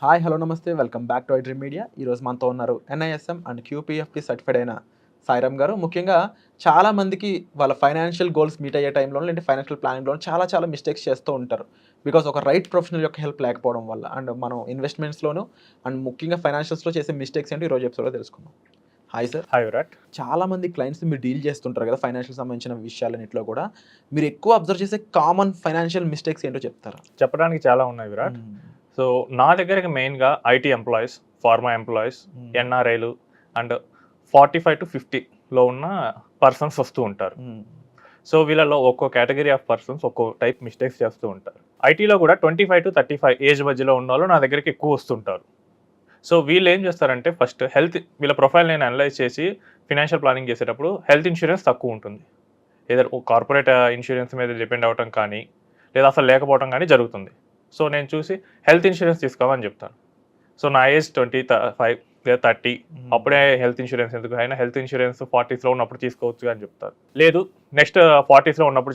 Hi hello నమస్తే welcome back to iDream media. ఈరోజు మనతో ఉన్నారు ఎన్ఐఎస్ఎం అండ్ క్యూపీఎఫ్పి సర్టిఫైడ్ అయిన సాయిరామ్ గారు. ముఖ్యంగా చాలామందికి వాళ్ళ ఫైనాన్షియల్ గోల్స్ మీట్ అయ్యే టైంలో లేదంటే ఫైనాన్షియల్ ప్లానింగ్లో చాలా మిస్టేక్స్ చేస్తూ ఉంటారు. బికాస్ ఒక రైట్ ప్రొఫెషనల్ యొక్క హెల్ప్ లేకపోవడం వల్ల అండ్ మనం ఇన్వెస్ట్మెంట్స్లోను అండ్ ముఖ్యంగా ఫైనాన్షియల్స్లో చేసే మిస్టేక్స్ ఏంటి ఈరోజు ఎపిసోడ్లో తెలుసుకుందాం. Hi sir. హాయ్ విరాట్. చాలామంది క్లయింట్స్ మీరు డీల్ చేస్తుంటారు కదా ఫైనాన్షియల్ సంబంధించిన విషయాలన్నింటిలో కూడా. మీరు ఎక్కువ అబ్జర్వ్ చేసే కామన్ ఫైనాన్షియల్ మిస్టేక్స్ ఏంటో చెప్తారా? చెప్పడానికి చాలా ఉన్నాయి విరాట్. సో నా దగ్గరికి మెయిన్గా ఐటీ ఎంప్లాయీస్, ఫార్మా ఎంప్లాయీస్, ఎన్ఆర్ఐలు అండ్ 45 to 50లో ఉన్న పర్సన్స్ వస్తూ ఉంటారు. సో వీళ్ళలో ఒక్కో కేటగిరీ ఆఫ్ పర్సన్స్ ఒక్కో టైప్ మిస్టేక్స్ చేస్తూ ఉంటారు. ఐటీలో కూడా 25 to 35 ఏజ్ మధ్యలో ఉన్న వాళ్ళు నా దగ్గరికి ఎక్కువ వస్తుంటారు. సో వీళ్ళు ఏం చేస్తారంటే ఫస్ట్ వీళ్ళ ప్రొఫైల్ నేను అనలైజ్ చేసి ఫినాన్షియల్ ప్లానింగ్ చేసేటప్పుడు హెల్త్ ఇన్సూరెన్స్ తక్కువ ఉంటుంది. ఏదో కార్పొరేట్ ఇన్సూరెన్స్ మీద డిపెండ్ అవ్వటం కానీ లేదా అసలు లేకపోవడం కానీ జరుగుతుంది. సో నేను చూసి హెల్త్ ఇన్సూరెన్స్ తీసుకోమని చెప్తాను. సో నా ఏజ్ 25 లేదా 30, అప్పుడే హెల్త్ ఇన్సూరెన్స్ ఎందుకు, అయినా హెల్త్ ఇన్సూరెన్స్ 40స్లో ఉన్నప్పుడు తీసుకోవచ్చు అని చెప్తారు. లేదు నెక్స్ట్ 40స్లో ఉన్నప్పుడు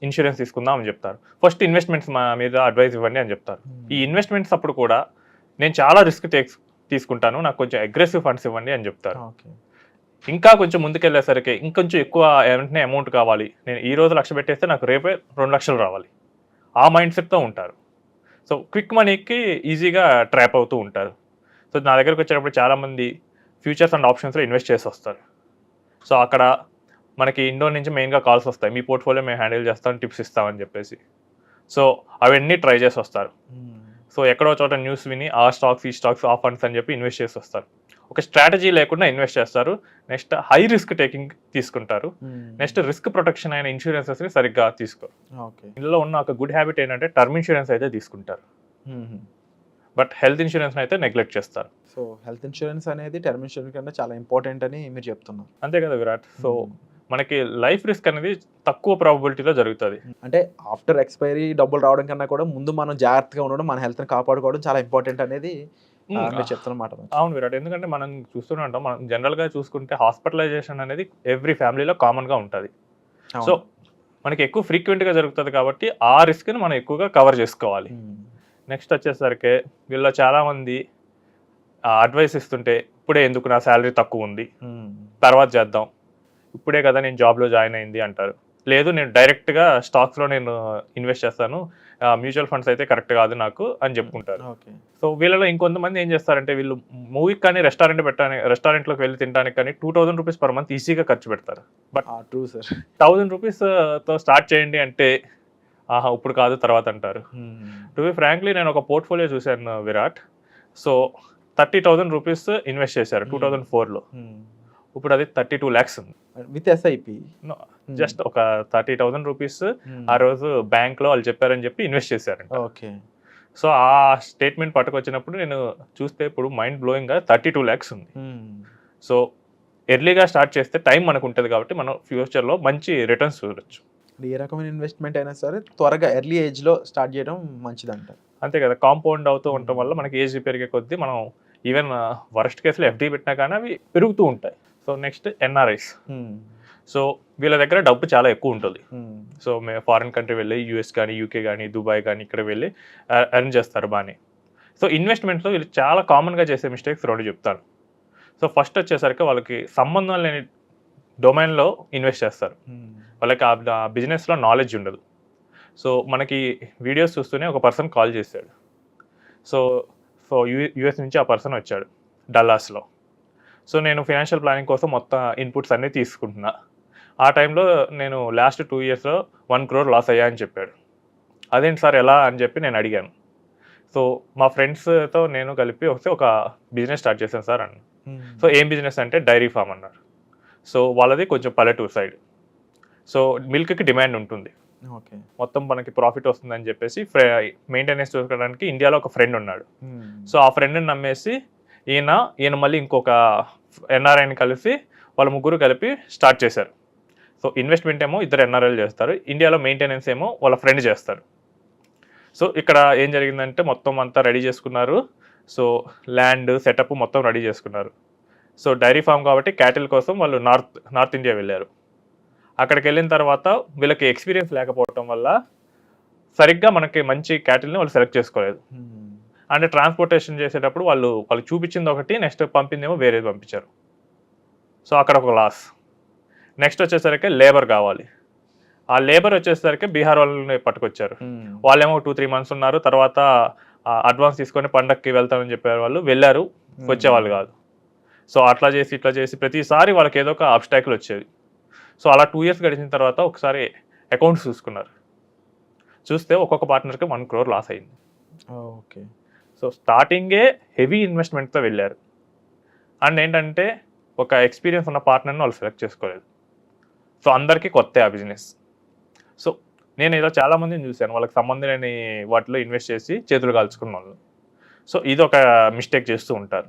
ఇన్సూరెన్స్ తీసుకుందాం అని చెప్తారు. ఫస్ట్ ఇన్వెస్ట్మెంట్స్ మీద అడ్వైస్ ఇవ్వండి అని చెప్తారు. ఈ ఇన్వెస్ట్మెంట్స్ అప్పుడు కూడా నేను చాలా రిస్క్ తీసుకుంటాను, నాకు కొంచెం అగ్రెసివ్ ఫండ్స్ ఇవ్వండి అని చెప్తారు. ఇంకా కొంచెం ముందుకెళ్ళేసరికి ఇంకొంచెం ఎక్కువ వెంటనే అమౌంట్ కావాలి, నేను ఈ రోజు 1,00,000 పెట్టేస్తే నాకు రేపే 2,00,000 రావాలి, ఆ మైండ్ సెట్తో ఉంటారు. సో క్విక్ మనీకి ఈజీగా ట్రాప్ అవుతూ ఉంటారు. సో నా దగ్గరకు వచ్చేటప్పుడు చాలామంది ఫ్యూచర్స్ అండ్ ఆప్షన్స్లో ఇన్వెస్ట్ చేసి వస్తారు. సో అక్కడ మనకి ఇండోర్ నుంచి మెయిన్గా కాల్స్ వస్తాయి, మీ పోర్ట్ఫోలియో మేము హ్యాండిల్ చేస్తాం, టిప్స్ ఇస్తామని చెప్పేసి. సో అవన్నీ ట్రై చేసి వస్తారు. సో ఎక్కడో చోట న్యూస్ విని ఆ స్టాక్స్ ఈ స్టాక్స్ ఆ ఫండ్స్ అని చెప్పి ఇన్వెస్ట్ చేసి వస్తారు. ఒక స్ట్రాటజీ లేకుండా ఇన్వెస్ట్ చేస్తారు. నెక్స్ట్ హై రిస్క్ టేకింగ్ తీసుకుంటారు. నెక్స్ట్ రిస్క్ ప్రొటెక్షన్ అయిన ఇన్సూరెన్సెస్ని సరిగ్గా తీసుకోరు. ఇందులో ఉన్న ఒక గుడ్ హ్యాబిట్ ఏంటంటే టర్మ్ ఇన్సూరెన్స్ అయితే తీసుకుంటారు, బట్ హెల్త్ ఇన్సూరెన్స్ అయితే నెగ్లెక్ట్ చేస్తారు. సో హెల్త్ ఇన్సూరెన్స్ అనేది టర్మ్ ఇన్సూరెన్స్ కన్నా చాలా ఇంపార్టెంట్ అని మీరు చెప్తున్నారు. అంతే కదా విరాట్. సో మనకి లైఫ్ రిస్క్ అనేది తక్కువ ప్రాబబిలిటీలో జరుగుతుంది. అంటే ఆఫ్టర్ ఎక్స్పైరీ డబ్బులు రావడం కన్నా కూడా ముందు మనం జాగ్రత్తగా ఉండడం, మన హెల్త్ని కాపాడుకోవడం చాలా ఇంపార్టెంట్ అనేది మీరు చెప్తున్నమాట. అవును విరాట్, ఎందుకంటే మనం చూస్తూనే ఉంటాం, మనం జనరల్గా చూసుకుంటే హాస్పిటలైజేషన్ అనేది ఎవ్రీ ఫ్యామిలీలో కామన్గా ఉంటుంది. సో మనకి ఎక్కువ ఫ్రీక్వెంట్గా జరుగుతుంది కాబట్టి ఆ రిస్క్ని మనం ఎక్కువగా కవర్ చేసుకోవాలి. నెక్స్ట్ వచ్చేసరికి వీళ్ళలో చాలామంది అడ్వైస్ ఇస్తుంటే ఇప్పుడే ఎందుకు, నా శాలరీ తక్కువ ఉంది, తర్వాత చేద్దాం, ఇప్పుడే కదా నేను జాబ్లో జాయిన్ అయింది అంటారు. లేదు నేను డైరెక్ట్గా స్టాక్స్లో నేను ఇన్వెస్ట్ చేస్తాను, మ్యూచువల్ ఫండ్స్ అయితే కరెక్ట్ కాదు నాకు అని చెప్పుకుంటారు. సో వీళ్ళలో ఇంకొంతమంది ఏం చేస్తారంటే వీళ్ళు మూవీకి కానీ రెస్టారెంట్లోకి వెళ్ళి తినడానికి కానీ 2,000 రూపీస్ పర్ మంత్ ఈజీగా ఖర్చు పెడతారు. బట్ 1,000 రూపీస్తో స్టార్ట్ చేయండి అంటే ఆహా ఇప్పుడు కాదు తర్వాత అంటారు. టు బి ఫ్రాంక్లీ నేను ఒక పోర్ట్ఫోలియో చూశాను విరాట్. సో 30,000 రూపీస్ ఇన్వెస్ట్ చేశారు 2004లో. ఇప్పుడు అది 32 lakhs ఉంది విత్ ఎస్ఐపి. జస్ట్ ఒక 30,000 రూపీస్ ఆ రోజు బ్యాంక్లో వాళ్ళు చెప్పారని చెప్పి ఇన్వెస్ట్ చేశారంట. సో ఆ స్టేట్మెంట్ పట్టుకొచ్చినప్పుడు నేను చూస్తే ఇప్పుడు మైండ్ బ్లోయింగ్గా 32 lakhs ఉంది. సో ఎర్లీగా స్టార్ట్ చేస్తే టైం మనకు ఉంటుంది కాబట్టి మనం ఫ్యూచర్లో మంచి రిటర్న్స్ చూడొచ్చు. ఏ రకమైన ఇన్వెస్ట్మెంట్ అయినా సరే త్వరగా ఎర్లీ ఏజ్లో స్టార్ట్ చేయడం మంచిదంట. అంతే కదా, కాంపౌండ్ అవుతూ ఉండటం వల్ల మనకి ఏజ్ పెరిగే కొద్దీ మనం ఈవెన్ వరస్ట్ కేసులో ఎఫ్డీ పెట్టినా కానీ అవి పెరుగుతూ ఉంటాయి. So next NRIs. సో వీళ్ళ దగ్గర డబ్బు చాలా ఎక్కువ ఉంటుంది. సో మేము ఫారిన్ కంట్రీ వెళ్ళి యూఎస్ కానీ యూకే కానీ దుబాయ్ కానీ ఇక్కడ వెళ్ళి ఎర్న్ చేస్తారు బాగానే. సో ఇన్వెస్ట్మెంట్స్లో వీళ్ళు చాలా కామన్గా చేసే మిస్టేక్స్ 2 చెప్తాను. సో ఫస్ట్ వచ్చేసరికి వాళ్ళకి సంబంధం లేని డొమైన్లో ఇన్వెస్ట్ చేస్తారు. వాళ్ళకి ఆ బిజినెస్లో నాలెడ్జ్ ఉండదు. సో మనకి వీడియోస్ చూస్తూనే ఒక పర్సన్ కాల్ చేశాడు. సో యూఎస్ నుంచి ఆ పర్సన్ వచ్చాడు డల్లాస్లో. సో నేను ఫైనాన్షియల్ ప్లానింగ్ కోసం మొత్తం ఇన్పుట్స్ అన్నీ తీసుకుంటున్నా. ఆ టైంలో నేను లాస్ట్ 2 yearsలో 1 crore లాస్ అయ్యా అని చెప్పాడు. అదేంటి సార్ ఎలా అని చెప్పి నేను అడిగాను. సో మా ఫ్రెండ్స్తో నేను కలిపి ఒక బిజినెస్ స్టార్ట్ చేశాను సార్ అన్న. సో ఏం బిజినెస్ అంటే డైరీ ఫామ్ అన్నారు. సో వాళ్ళది కొంచెం పల్లెటూరు సైడ్. సో మిల్క్కి డిమాండ్ ఉంటుంది, మొత్తం మనకి ప్రాఫిట్ వస్తుందని చెప్పేసి మెయింటెనెన్స్ చూసుకోవడానికి ఇండియాలో ఒక ఫ్రెండ్ ఉన్నాడు. సో ఆ ఫ్రెండ్ని నమ్మేసి ఈయన మళ్ళీ ఇంకొక ఎన్ఆర్ఐని కలిసి వాళ్ళ ముగ్గురు కలిపి స్టార్ట్ చేశారు. సో ఇన్వెస్ట్మెంట్ ఏమో ఇద్దరు ఎన్ఆర్ఐలు చేస్తారు, ఇండియాలో మెయింటెనెన్స్ ఏమో వాళ్ళ ఫ్రెండ్ చేస్తారు. సో ఇక్కడ ఏం జరిగిందంటే మొత్తం అంతా రెడీ చేసుకున్నారు. సో ల్యాండ్ సెటప్ మొత్తం రెడీ చేసుకున్నారు. సో డైరీ ఫామ్ కాబట్టి క్యాటిల్ కోసం వాళ్ళు నార్త్ ఇండియా వెళ్ళారు. అక్కడికి వెళ్ళిన తర్వాత వీళ్ళకి ఎక్స్పీరియన్స్ లేకపోవటం వల్ల సరిగ్గా మనకి మంచి క్యాటిల్ని వాళ్ళు సెలెక్ట్ చేసుకోలేదు. అంటే ట్రాన్స్పోర్టేషన్ చేసేటప్పుడు వాళ్ళు చూపించింది ఒకటి, నెక్స్ట్ పంపిందేమో వేరేది పంపించారు. సో అక్కడ ఒక లాస్. నెక్స్ట్ వచ్చేసరికి లేబర్ కావాలి. ఆ లేబర్ వచ్చేసరికి బీహార్ వాళ్ళని పట్టుకొచ్చారు. వాళ్ళేమో 2-3 మంత్స్ ఉన్నారు, తర్వాత అడ్వాన్స్ తీసుకొని పండక్కి వెళ్తామని చెప్పారు. వాళ్ళు వెళ్ళారు, వచ్చేవాళ్ళు కాదు. సో అట్లా చేసి ఇట్లా చేసి ప్రతిసారి వాళ్ళకి ఏదో ఒక అబ్స్టాకిల్ వచ్చేది. సో అలా 2 years గడిచిన తర్వాత ఒకసారి అకౌంట్స్ చూసుకున్నారు. చూస్తే ఒక్కొక్క పార్ట్నర్కి 1 crore లాస్ అయింది. ఓకే. సో స్టార్టింగే హెవీ ఇన్వెస్ట్మెంట్తో వెళ్ళారు. అండ్ ఏంటంటే ఒక ఎక్స్పీరియన్స్ ఉన్న పార్ట్నర్ని వాళ్ళు సెలెక్ట్ చేసుకోలేదు. సో అందరికీ కొత్త ఆ బిజినెస్. సో నేను ఇలా చాలామందిని చూశాను, వాళ్ళకి సంబంధం లేని వాటిలో ఇన్వెస్ట్ చేసి చేతులు కాల్చుకున్న వాళ్ళు. సో ఇది ఒక మిస్టేక్ చేస్తూ ఉంటారు.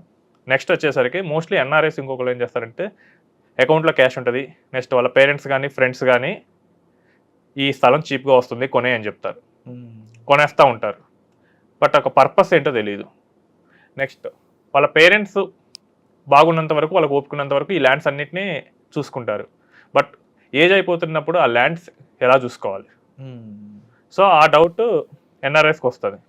నెక్స్ట్ వచ్చేసరికి మోస్ట్లీ ఎన్ఆర్ఐస్ ఇంకొకరు ఏం చేస్తారంటే అకౌంట్లో క్యాష్ ఉంటుంది, నెక్స్ట్ వాళ్ళ పేరెంట్స్ కానీ ఫ్రెండ్స్ కానీ ఈ స్థలం చీప్గా వస్తుంది కొనే అని చెప్తారు, కొనేస్తూ ఉంటారు. బట్ ఒక పర్పస్ ఏంటో తెలియదు. నెక్స్ట్ వాళ్ళ పేరెంట్స్ బాగున్నంత వరకు, వాళ్ళకి ఓపుకున్నంత వరకు ఈ ల్యాండ్స్ అన్నిటినీ చూసుకుంటారు. బట్ ఏజ్ అయిపోతున్నప్పుడు ఆ ల్యాండ్స్ ఎలా చూసుకోవాలి? సో ఆ డౌట్ ఎన్ఆర్ఐస్కి వస్తుంది.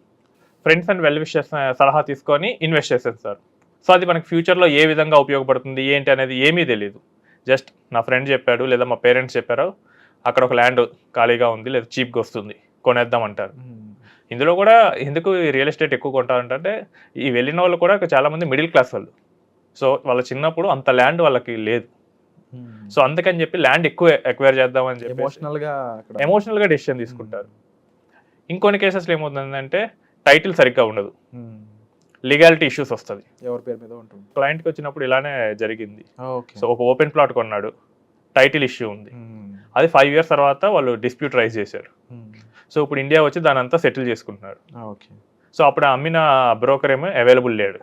ఫ్రెండ్స్ అండ్ వెల్ విషర్స్ సలహా తీసుకొని ఇన్వెస్ట్ చేసేస్తారు. సో అది మనకి ఫ్యూచర్లో ఏ విధంగా ఉపయోగపడుతుంది ఏంటి అనేది ఏమీ తెలియదు. జస్ట్ నా ఫ్రెండ్ చెప్పాడు లేదా మా పేరెంట్స్ చెప్పారు, అక్కడ ఒక ల్యాండ్ ఖాళీగా ఉంది లేదా చీప్గా వస్తుంది కొనేద్దాం అంటారు. ఇందులో కూడా ఎందుకు రియల్ ఎస్టేట్ ఎక్కువ కొంటారంటే ఈ వెళ్ళిన వాళ్ళు కూడా చాలామంది మిడిల్ క్లాస్ వాళ్ళు. సో వాళ్ళ చిన్నప్పుడు అంత ల్యాండ్ వాళ్ళకి లేదు. సో అందుకని చెప్పి ల్యాండ్ ఎక్కువ ఎక్వైర్ చేద్దామని చెప్పి ఎమోషనల్గా డెసిషన్ తీసుకుంటారు. ఇంకొన్ని కేసెస్లో ఏమవుతుందంటే టైటిల్ సరిగ్గా ఉండదు, లీగాలిటీ ఇష్యూస్ వస్తుంది, ఎవరి పేరు మీద ఉంటుంది. క్లయింట్కి వచ్చినప్పుడు ఇలానే జరిగింది. సో ఒక ఓపెన్ ప్లాట్ కొన్నాడు, టైటిల్ ఇష్యూ ఉంది, అది 5 years తర్వాత వాళ్ళు డిస్ప్యూట్ రైజ్ చేశారు. సో ఇప్పుడు ఇండియా వచ్చి దాని అంతా సెటిల్ చేసుకుంటున్నారు. సో అప్పుడు అమ్మిన బ్రోకర్ ఏమో అవైలబుల్ లేడు.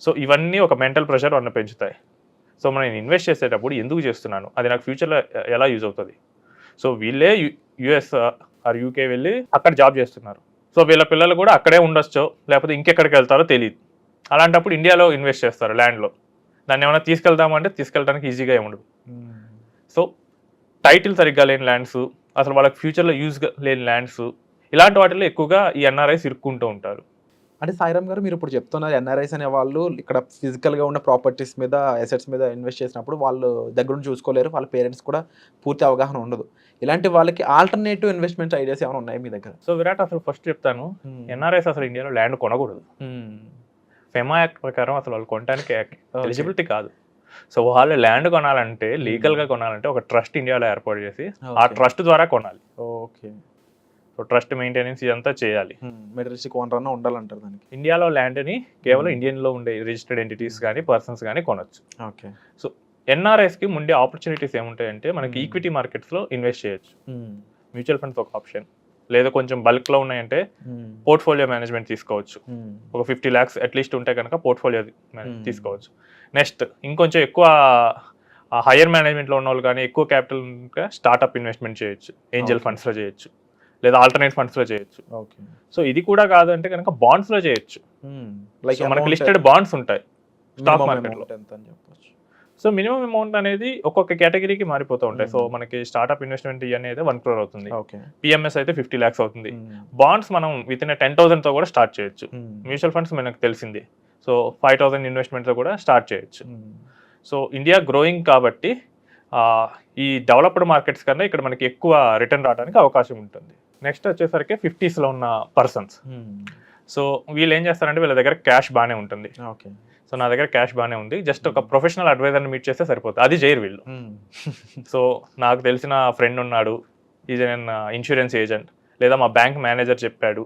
సో ఇవన్నీ ఒక మెంటల్ ప్రెషర్ వాళ్ళని పెంచుతాయి. సో మనం ఇన్వెస్ట్ చేసేటప్పుడు ఎందుకు చేస్తున్నాను, అది నాకు ఫ్యూచర్లో ఎలా యూజ్ అవుతుంది? సో వీళ్ళే యుఎస్ ఆర్ యూకే వెళ్ళి అక్కడ జాబ్ చేస్తున్నారు. సో వీళ్ళ పిల్లలు కూడా అక్కడే ఉండొచ్చో లేకపోతే ఇంకెక్కడికి వెళ్తారో తెలియదు. అలాంటప్పుడు ఇండియాలో ఇన్వెస్ట్ చేస్తారు ల్యాండ్లో. దాన్ని ఏమైనా తీసుకెళ్తామంటే తీసుకెళ్ళడానికి ఈజీగా ఏముండదు. సో టైటిల్ సరిగ్గా లేని ల్యాండ్స్, అసలు వాళ్ళకి ఫ్యూచర్లో యూజ్ లేని ల్యాండ్స్, ఇలాంటి వాటిలో ఎక్కువగా ఈ ఎన్ఆర్ఐస్ ఇరుక్కుంటూ ఉంటారు. అంటే సాయిరామ్ గారు, మీరు ఇప్పుడు చెప్తున్నారు ఎన్ఆర్ఐస్ అనే వాళ్ళు ఇక్కడ ఫిజికల్గా ఉన్న ప్రాపర్టీస్ మీద, అసెట్స్ మీద ఇన్వెస్ట్ చేసినప్పుడు వాళ్ళు దగ్గరుండి చూసుకోలేరు, వాళ్ళ పేరెంట్స్ కూడా పూర్తి అవగాహన ఉండదు. ఇలాంటి వాళ్ళకి ఆల్టర్నేటివ్ ఇన్వెస్ట్మెంట్ ఐడియాస్ ఏమైనా ఉన్నాయి మీ దగ్గర? సో విరాట్, అసలు ఫస్ట్ చెప్తాను, ఎన్ఆర్ఐస్ అసలు ఇండియాలో ల్యాండ్ కొనకూడదు. ఫెమా యాక్ట్ ప్రకారం అసలు వాళ్ళు కొనడానికి ఎలిజిబిలిటీ కాదు. సో వాళ్ళు ల్యాండ్ కొనాలంటే, లీగల్గా కొనాలంటే ఒక ట్రస్ట్ ఇండియాలో ఏర్పాటు చేసి ఆ ట్రస్ట్ ద్వారా కొనాలి. ఓకే. సో ట్రస్ట్ మెయింటెనెన్స్ ఇదంతా చేయాలి. మెటీరియల్స్టిక్ ఓనర్ అన్న ఉండాలంటారు దానికి. ఇండియాలో ల్యాండ్ని కేవలం ఇండియన్లో ఉండే రిజిస్టర్డ్ ఎంటిటీస్ కానీ పర్సన్స్ కానీ కొనొచ్చు. ఓకే. సో ఎన్ఆర్ఐస్కి ఉండే ఆపర్చునిటీస్ ఏముంటాయంటే, మనకి ఈక్విటీ మార్కెట్స్లో ఇన్వెస్ట్ చేయొచ్చు, మ్యూచువల్ ఫండ్స్ ఒక ఆప్షన్, లేదా కొంచెం బల్క్లో ఉన్నాయంటే పోర్ట్ఫోలియో మేనేజ్మెంట్ తీసుకోవచ్చు. ఒక 50 lakhs అట్లీస్ట్ ఉంటే కనుక పోర్ట్ఫోలియో తీసుకోవచ్చు. నెక్స్ట్ ఇంకొంచెం ఎక్కువ హయ్యర్ మేనేజ్మెంట్లో ఉన్న వాళ్ళు కానీ ఎక్కువ క్యాపిటల్ స్టార్ట్అప్ ఇన్వెస్ట్మెంట్ చేయొచ్చు, ఏంజల్ ఫండ్స్లో చేయొచ్చు, లేదా ఆల్టర్నేట్ ఫండ్స్లో చేయొచ్చు. సో ఇది కూడా కాదు అంటే కనుక బాండ్స్లో చేయొచ్చు. మనకి లిస్టెడ్ బాండ్స్ ఉంటాయి స్టాక్ మార్కెట్లో. సో మినిమం అమౌంట్ అనేది ఒక్కొక్క కేటగిరీకి మారిపోతూ ఉంటాయి. సో మనకి స్టార్ట్అప్ ఇన్వెస్ట్మెంట్ అనేది 1 crore అవుతుంది, పిఎంఎస్ అయితే 50 lakhs అవుతుంది. బాండ్స్ మనం విత్ ఇన్ 10,000తో కూడా స్టార్ట్ చేయొచ్చు. మ్యూచువల్ ఫండ్స్ మనకు తెలిసింది, సో 5,000 ఇన్వెస్ట్మెంట్తో కూడా స్టార్ట్ చేయొచ్చు. సో ఇండియా గ్రోయింగ్ కాబట్టి ఈ డెవలప్డ్ మార్కెట్స్ కన్నా ఇక్కడ మనకి ఎక్కువ రిటర్న్ రావడానికి అవకాశం ఉంటుంది. నెక్స్ట్ వచ్చేసరికి 50sలో ఉన్న పర్సన్స్. సో వీళ్ళు ఏం చేస్తారంటే, వీళ్ళ దగ్గర క్యాష్ బాగానే ఉంటుంది. సో నా దగ్గర క్యాష్ బాగానే ఉంది, జస్ట్ ఒక ప్రొఫెషనల్ అడ్వైజర్ని మీట్ చేస్తే సరిపోతుంది. అది చేయరు వీళ్ళు. సో నాకు తెలిసిన ఫ్రెండ్ ఉన్నాడు, ఈజ్ అన్ ఇన్సూరెన్స్ ఏజెంట్, లేదా మా బ్యాంక్ మేనేజర్ చెప్పాడు,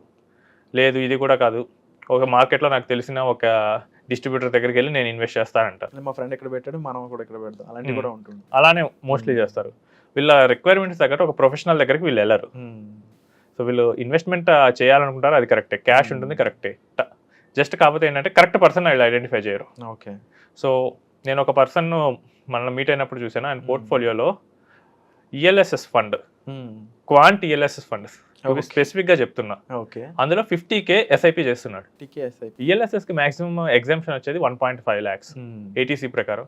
లేదు ఇది కూడా కాదు, ఒక మార్కెట్లో నాకు తెలిసిన ఒక డిస్ట్రిబ్యూటర్ దగ్గరికి వెళ్ళి నేను ఇన్వెస్ట్ చేస్తానంట, మా ఫ్రెండ్ ఎక్కడ పెట్టాడు మనం కూడా ఇక్కడ పెడతాం, అలాంటివి కూడా ఉంటుంది. అలానే మోస్ట్లీ చేస్తారు. వీళ్ళ రిక్వైర్మెంట్స్ దగ్గర ఒక ప్రొఫెషనల్ దగ్గరికి వీళ్ళు వెళ్ళరు. సో వీళ్ళు ఇన్వెస్ట్మెంట్ చేయాలనుకుంటారు, అది కరెక్టే, క్యాష్ ఉంటుంది కరెక్టే, జస్ట్ కాకపోతే ఏంటంటే కరెక్ట్ పర్సన్ వీళ్ళు ఐడెంటిఫై చేయరు. ఓకే. సో నేను ఒక పర్సన్ మనల్ని మీట్ అయినప్పుడు చూసాను, ఆయన పోర్ట్ఫోలియోలో ELSS fund, quant ELSS fund specific గా చెప్తున్నా, అందులో 50K ఎస్ఐపి చేస్తున్నాడు. ఈఎల్ఎస్ఎస్ కి మాక్సిమం ఎగ్జామ్షన్ వచ్చేది 1.5 lakhs ఏటీసీ ప్రకారం.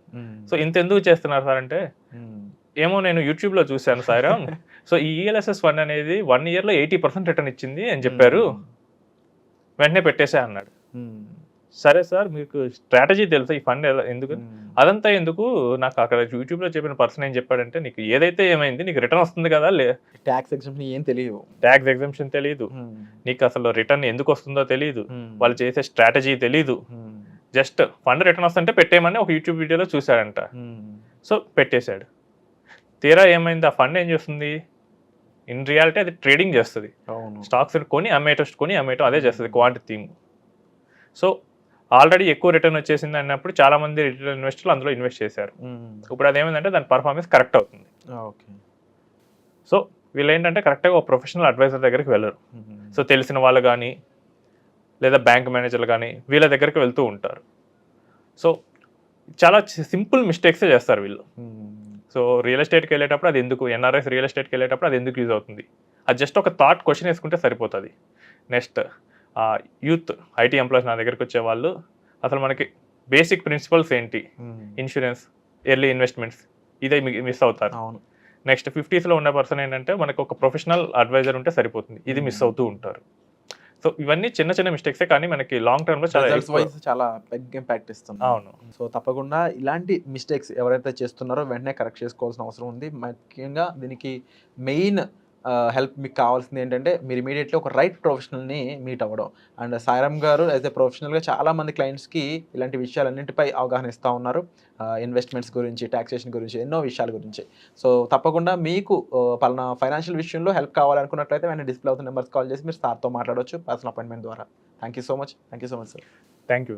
సో ఇంత ఎందుకు చేస్తున్నారు సార్ అంటే, ఏమో నేను యూట్యూబ్ లో చూశాను సాయిరామ్, సో ఈ ఈఎల్ఎస్ఎస్ ఫండ్ అనేది 1 yearలో 80% రిటర్న్ ఇచ్చింది అని చెప్పారు. వెంటనే పెట్టేసే అన్నాడు. సరే సార్ మీకు స్ట్రాటజీ తెలుసా ఈ ఫండ్ ఎందుకు అదంతా ఎందుకు, నాకు అక్కడ యూట్యూబ్లో చెప్పిన పర్సన్ ఏం చెప్పాడంటే నీకు ఏదైతే ఏమైంది నీకు రిటర్న్ వస్తుంది కదా, ట్యాక్స్ ఎగ్జామ్షన్ ఏం తెలియదు, ట్యాక్స్ ఎగ్జామ్షన్ తెలియదు, నీకు అసలు రిటర్న్ ఎందుకు వస్తుందో తెలియదు, వాళ్ళు చేసే స్ట్రాటజీ తెలీదు, జస్ట్ ఫండ్ రిటర్న్ వస్తుంటే పెట్టేయమని ఒక యూట్యూబ్ వీడియోలో చూశాడంట. సో పెట్టేశాడు. తీరా ఏమైంది, ఆ ఫండ్ ఏం చేస్తుంది, ఇన్ రియాలిటీ అది ట్రేడింగ్ చేస్తుంది, స్టాక్స్ కొని అమ్మేయటం అదే చేస్తుంది క్వాంటిటీ థీమ్. సో ఆల్రెడీ ఎక్కువ రిటర్న్ వచ్చేసింది అన్నప్పుడు చాలా మంది రిటైల్ ఇన్వెస్టర్లు అందులో ఇన్వెస్ట్ చేశారు. ఇప్పుడు అదేమైందంటే దాని పర్ఫార్మెన్స్ కరెక్ట్ అవుతుంది. సో వీళ్ళు ఏంటంటే కరెక్ట్గా ఒక ప్రొఫెషనల్ అడ్వైజర్ దగ్గరికి వెళ్ళరు. సో తెలిసిన వాళ్ళు కానీ లేదా బ్యాంక్ మేనేజర్లు కానీ వీళ్ళ దగ్గరికి వెళ్తూ ఉంటారు. సో చాలా సింపుల్ మిస్టేక్సే చేస్తారు వీళ్ళు. సో రియల్ ఎస్టేట్కి వెళ్ళేటప్పుడు అది ఎందుకు, ఎన్ఆర్ఎస్ రియల్ ఎస్టేట్కి వెళ్ళేటప్పుడు అది ఎందుకు యూజ్ అవుతుంది, అది జస్ట్ ఒక థాట్ క్వశ్చన్ వేసుకుంటే సరిపోతుంది. నెక్స్ట్ యూత్ ఐటీ ఎంప్లాయీస్ నా దగ్గరికి వచ్చే వాళ్ళు అసలు మనకి బేసిక్ ప్రిన్సిపల్స్ ఏంటి, ఇన్సూరెన్స్, ఎర్లీ ఇన్వెస్ట్మెంట్స్, ఇదే మిస్ అవుతారు. నెక్స్ట్ 50స్లో ఉన్న పర్సన్ ఏంటంటే మనకు ఒక ప్రొఫెషనల్ అడ్వైజర్ ఉంటే సరిపోతుంది, ఇది మిస్ అవుతూ ఉంటారు. సో ఇవన్నీ చిన్న చిన్న మిస్టేక్సే కానీ మనకి లాంగ్ టర్మ్లో చాలా బిగ్ ఇంపాక్ట్ ఇస్తుంది. అవును. సో తప్పకుండా ఇలాంటి మిస్టేక్స్ ఎవరైతే చేస్తున్నారో వెంటనే కరెక్ట్ చేసుకోవాల్సిన అవసరం ఉంది. ముఖ్యంగా దీనికి మెయిన్ హెల్ప్ మీకు కావాల్సింది ఏంటంటే మీరు ఇమీడియట్లీ ఒక రైట్ ప్రొఫెషనల్ని మీట్ అవ్వడం. అండ్ సాయిరామ్ గారు యాజ్ ఎ ప్రొఫెషనల్గా చాలామంది క్లయింట్స్కి ఇలాంటి విషయాలన్నింటిపై అవగాహన ఇస్తూ ఉన్నారు. ఇన్వెస్ట్మెంట్స్ గురించి, ట్యాక్సేషన్ గురించి, ఎన్నో విషయాల గురించి. సో తప్పకుండా మీకు పలానా ఫైనాన్షియల్ విషయంలో హెల్ప్ కావాలనుకున్నట్లయితే వెంటనే డిస్ప్లే అవుతున్న నెంబర్స్ కాల్ చేసి మీరు సార్తో మాట్లాడవచ్చు పర్సనల్ అపాయింట్మెంట్ ద్వారా. Thank you so much sir. Thank you.